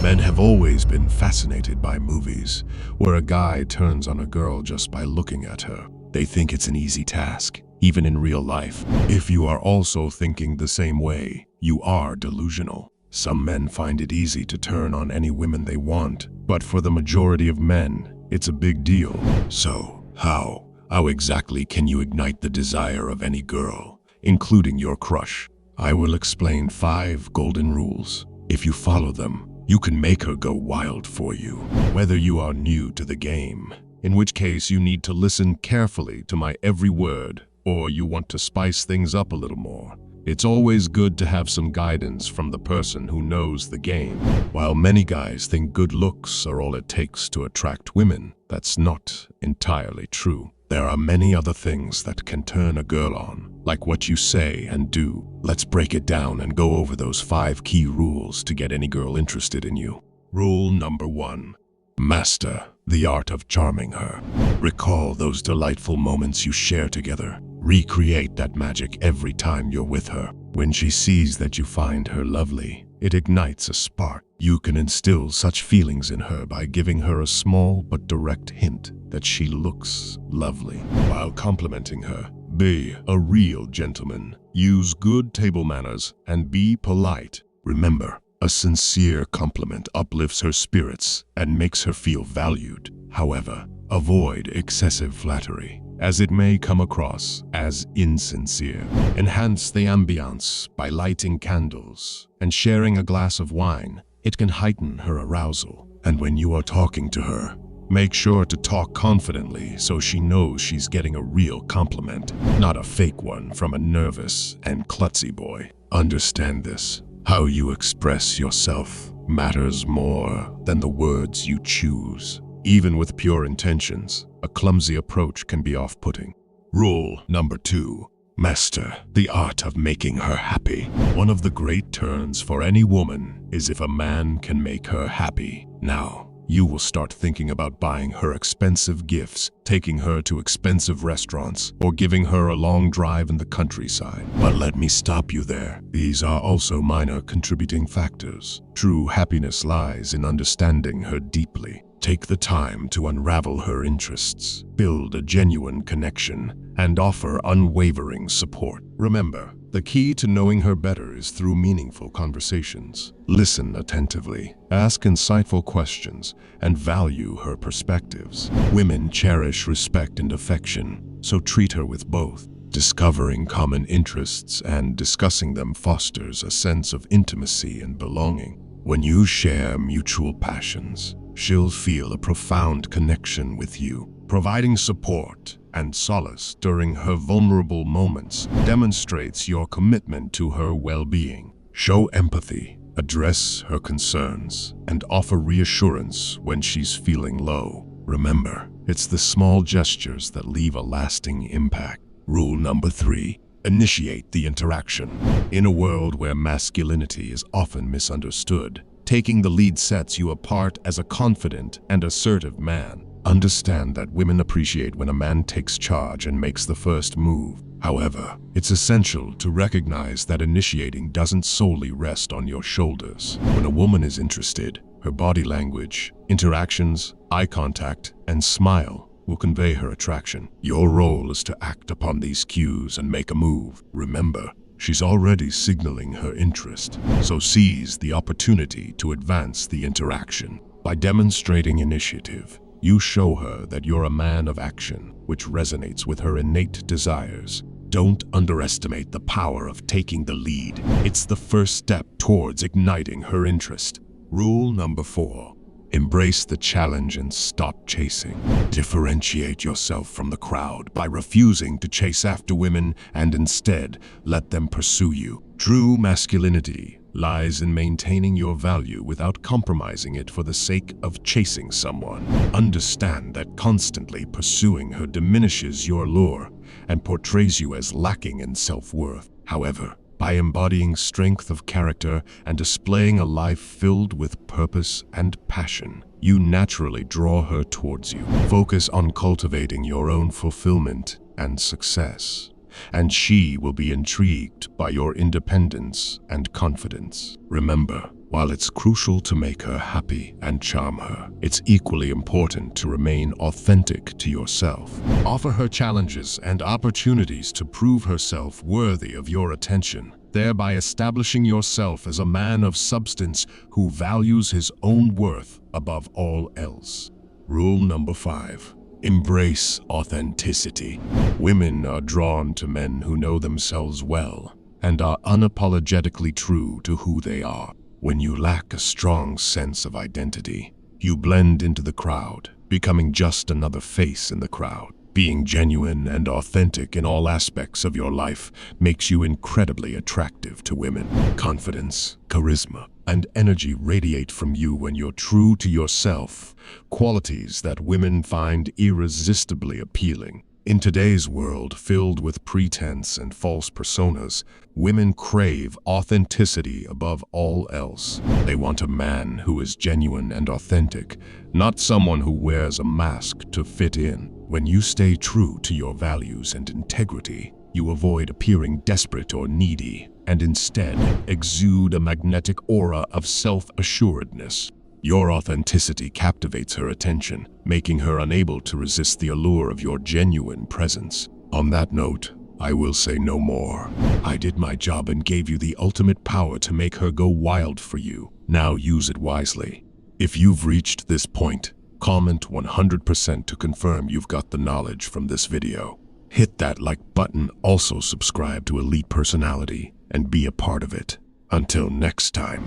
Men have always been fascinated by movies where a guy turns on a girl just by looking at her. They think it's an easy task, even in real life. If you are also thinking the same way, you are delusional. Some men find it easy to turn on any women they want, but for the majority of men, it's a big deal. So, how exactly can you ignite the desire of any girl, including your crush? I will explain 5 golden rules. If you follow them, you can make her go wild for you. Whether you are new to the game, in which case you need to listen carefully to my every word, or you want to spice things up a little more, it's always good to have some guidance from the person who knows the game. While many guys think good looks are all it takes to attract women, that's not entirely true. There are many other things that can turn a girl on, like what you say and do. Let's break it down and go over those 5 key rules to get any girl interested in you. Rule number 1. Master the art of charming her. Recall those delightful moments you share together. Recreate that magic every time you're with her. When she sees that you find her lovely, it ignites a spark. You can instill such feelings in her by giving her a small but direct hint that she looks lovely. While complimenting her, be a real gentleman. Use good table manners and be polite. Remember, a sincere compliment uplifts her spirits and makes her feel valued. However, avoid excessive flattery, as it may come across as insincere. Enhance the ambiance by lighting candles and sharing a glass of wine. It can heighten her arousal. And when you are talking to her, make sure to talk confidently so she knows she's getting a real compliment, not a fake one from a nervous and klutzy boy. Understand this. How you express yourself matters more than the words you choose. Even with pure intentions, a clumsy approach can be off-putting. Rule number 2. Master the art of making her happy. One of the great turns for any woman is if a man can make her happy. Now, you will start thinking about buying her expensive gifts, taking her to expensive restaurants, or giving her a long drive in the countryside. But let me stop you there. These are also minor contributing factors. True happiness lies in understanding her deeply. Take the time to unravel her interests, build a genuine connection, and offer unwavering support. Remember, the key to knowing her better is through meaningful conversations. Listen attentively, ask insightful questions, and value her perspectives. Women cherish respect and affection, so treat her with both. Discovering common interests and discussing them fosters a sense of intimacy and belonging. When you share mutual passions, she'll feel a profound connection with you. Providing support and solace during her vulnerable moments demonstrates your commitment to her well-being. Show empathy, address her concerns, and offer reassurance when she's feeling low. Remember, it's the small gestures that leave a lasting impact. Rule number 3. Initiate the interaction. In a world where masculinity is often misunderstood, taking the lead sets you apart as a confident and assertive man. Understand that women appreciate when a man takes charge and makes the first move. However, it's essential to recognize that initiating doesn't solely rest on your shoulders. When a woman is interested, her body language, interactions, eye contact, and smile will convey her attraction. Your role is to act upon these cues and make a move. Remember, she's already signaling her interest, so seize the opportunity to advance the interaction. By demonstrating initiative, you show her that you're a man of action, which resonates with her innate desires. Don't underestimate the power of taking the lead. It's the first step towards igniting her interest. Rule number 4. Embrace the challenge and stop chasing. Differentiate yourself from the crowd by refusing to chase after women and instead let them pursue you. True masculinity lies in maintaining your value without compromising it for the sake of chasing someone. Understand that constantly pursuing her diminishes your lure and portrays you as lacking in self-worth. However, by embodying strength of character and displaying a life filled with purpose and passion, you naturally draw her towards you. Focus on cultivating your own fulfillment and success, and she will be intrigued by your independence and confidence. Remember, While it's crucial to make her happy and charm her, it's equally important to remain authentic to yourself. Offer her challenges and opportunities to prove herself worthy of your attention, thereby establishing yourself as a man of substance who values his own worth above all else. Rule number 5. Embrace authenticity. Women are drawn to men who know themselves well and are unapologetically true to who they are. When you lack a strong sense of identity, you blend into the crowd, becoming just another face in the crowd. Being genuine and authentic in all aspects of your life makes you incredibly attractive to women. Confidence, charisma, and energy radiate from you when you're true to yourself, qualities that women find irresistibly appealing. In today's world filled with pretense and false personas, women crave authenticity above all else. They want a man who is genuine and authentic, not someone who wears a mask to fit in. When you stay true to your values and integrity, you avoid appearing desperate or needy, and instead exude a magnetic aura of self-assuredness. Your authenticity captivates her attention, making her unable to resist the allure of your genuine presence. On that note, I will say no more. I did my job and gave you the ultimate power to make her go wild for you. Now use it wisely. If you've reached this point, comment 100% to confirm you've got the knowledge from this video. Hit that like button, also subscribe to Elite Personality, and be a part of it. Until next time.